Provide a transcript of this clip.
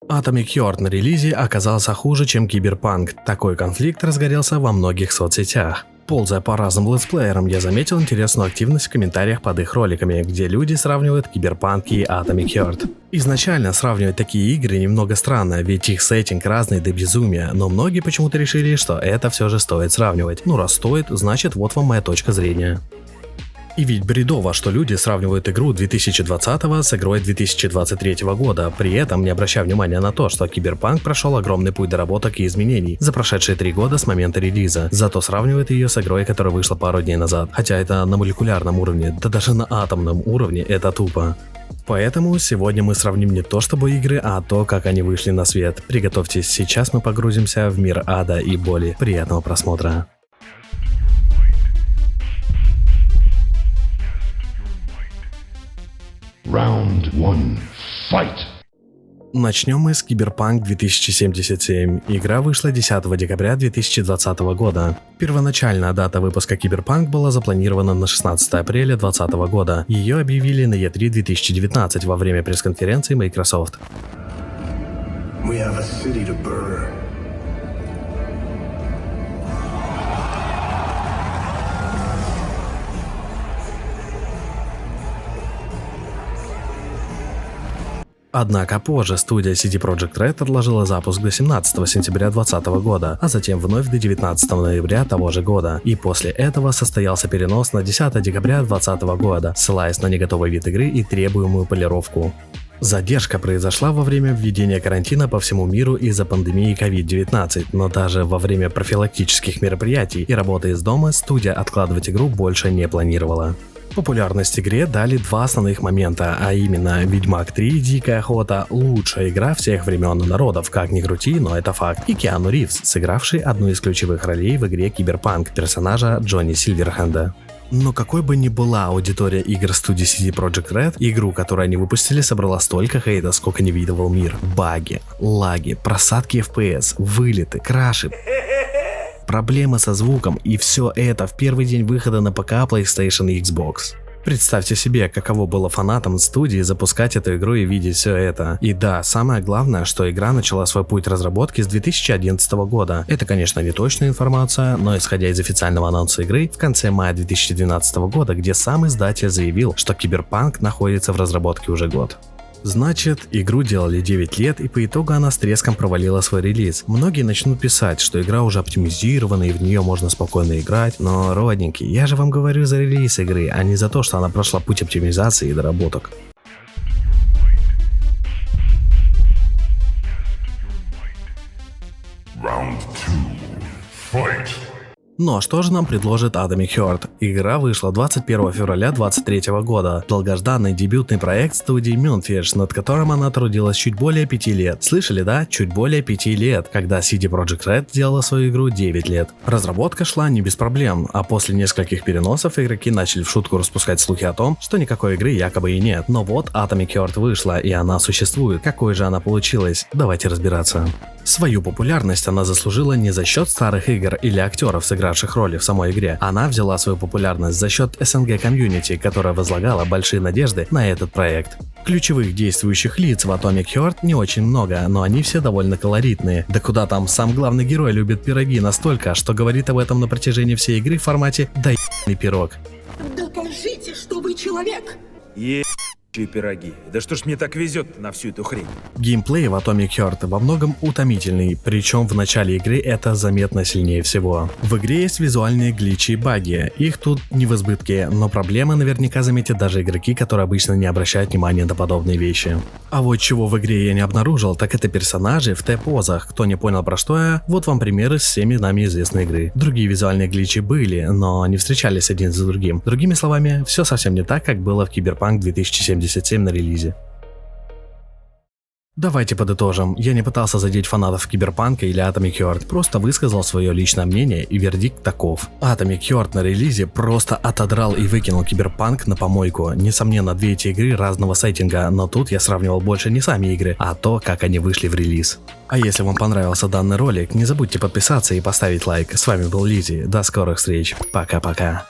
Atomic Heart на релизе оказался хуже, чем Cyberpunk. Такой конфликт разгорелся во многих соцсетях. Ползая по разным летсплеерам, я заметил интересную активность в комментариях под их роликами, где люди сравнивают Cyberpunk и Atomic Heart. Изначально сравнивать такие игры немного странно, ведь их сеттинг разный до безумия, но многие почему-то решили, что это все же стоит сравнивать. Ну раз стоит, значит вот вам моя точка зрения. И ведь бредово, что люди сравнивают игру 2020 с игрой 2023 года, при этом не обращая внимания на то, что Cyberpunk прошел огромный путь доработок и изменений за прошедшие 3 года с момента релиза, зато сравнивают ее с игрой, которая вышла пару дней назад, хотя это на молекулярном уровне, да даже на атомном уровне это тупо. Поэтому сегодня мы сравним не то чтобы игры, а то, как они вышли на свет. Приготовьтесь, сейчас мы погрузимся в мир ада и боли. Приятного просмотра. Round 1. Fight! Начнем мы с Cyberpunk 2077. Игра вышла 10 декабря 2020 года. Первоначальная дата выпуска Cyberpunk была запланирована на 16 апреля 2020 года. Ее объявили на E3 2019 во время пресс-конференции Microsoft. We have a city to burn. Однако позже студия CD Projekt Red отложила запуск до 17 сентября 2020 года, а затем вновь до 19 ноября того же года. И после этого состоялся перенос на 10 декабря 2020 года, ссылаясь на неготовый вид игры и требуемую полировку. Задержка произошла во время введения карантина по всему миру из-за пандемии COVID-19, но даже во время профилактических мероприятий и работы из дома студия откладывать игру больше не планировала. Популярность игре дали два основных момента, а именно Ведьмак 3 Дикая охота — лучшая игра всех времен и народов, как ни крути, но это факт, и Киану Ривз, сыгравший одну из ключевых ролей в игре Cyberpunk, персонажа Джонни Сильверхенда. Но какой бы ни была аудитория игр студии CD Projekt Red, игру, которую они выпустили, собрала столько хейта, сколько не видывал мир. Баги, лаги, просадки FPS, вылеты, краши, проблемы со звуком, и все это в первый день выхода на ПК, PlayStation и Xbox. Представьте себе, каково было фанатам студии запускать эту игру и видеть все это. И да, самое главное, что игра начала свой путь разработки с 2011 года. Это, конечно, не точная информация, но исходя из официального анонса игры в конце мая 2012 года, где сам издатель заявил, что Cyberpunk находится в разработке уже год. Значит, игру делали 9 лет, и по итогу она с треском провалила свой релиз. Многие начнут писать, что игра уже оптимизирована и в нее можно спокойно играть, но, родненькие, я же вам говорю за релиз игры, а не за то, что она прошла путь оптимизации и доработок. Round 2. Fight! Ну а что же нам предложит Atomic Heart? Игра вышла 21 февраля 2023 года. Долгожданный дебютный проект студии Moonfish, над которым она трудилась чуть более 5 лет. Слышали, да? Чуть более 5 лет, когда CD Projekt Red делала свою игру 9 лет. Разработка шла не без проблем, а после нескольких переносов игроки начали в шутку распускать слухи о том, что никакой игры якобы и нет. Но вот Atomic Heart вышла, и она существует. Какой же она получилась? Давайте разбираться. Свою популярность она заслужила не за счет старых игр или актеров, сыгравших роли в самой игре. Она взяла свою популярность за счет СНГ комьюнити, которая возлагала большие надежды на этот проект. Ключевых действующих лиц в Atomic Heart не очень много, но они все довольно колоритные. Да куда там, сам главный герой любит пироги настолько, что говорит об этом на протяжении всей игры в формате «да ебаный пирог». Докажите, что вы человек! Пироги. Да что ж мне так везет на всю эту хрень? Геймплей в Atomic Heart во многом утомительный, причем в начале игры это заметно сильнее всего. В игре есть визуальные гличи и баги, их тут не в избытке, но проблемы наверняка заметят даже игроки, которые обычно не обращают внимания на подобные вещи. А вот чего в игре я не обнаружил, так это персонажи в Т-позах. Кто не понял, про что я, вот вам примеры из всеми нами известной игры. Другие визуальные гличи были, но не встречались один за другим. Другими словами, все совсем не так, как было в Cyberpunk 2077 на релизе. Давайте подытожим. Я не пытался задеть фанатов Cyberpunk или Atomic Heart, просто высказал свое личное мнение, и вердикт таков. Atomic Heart на релизе просто отодрал и выкинул Cyberpunk на помойку. Несомненно, две эти игры разного сеттинга, но тут я сравнивал больше не сами игры, а то, как они вышли в релиз. А если вам понравился данный ролик, не забудьте подписаться и поставить лайк. С вами был Лизи. До скорых встреч. Пока-пока.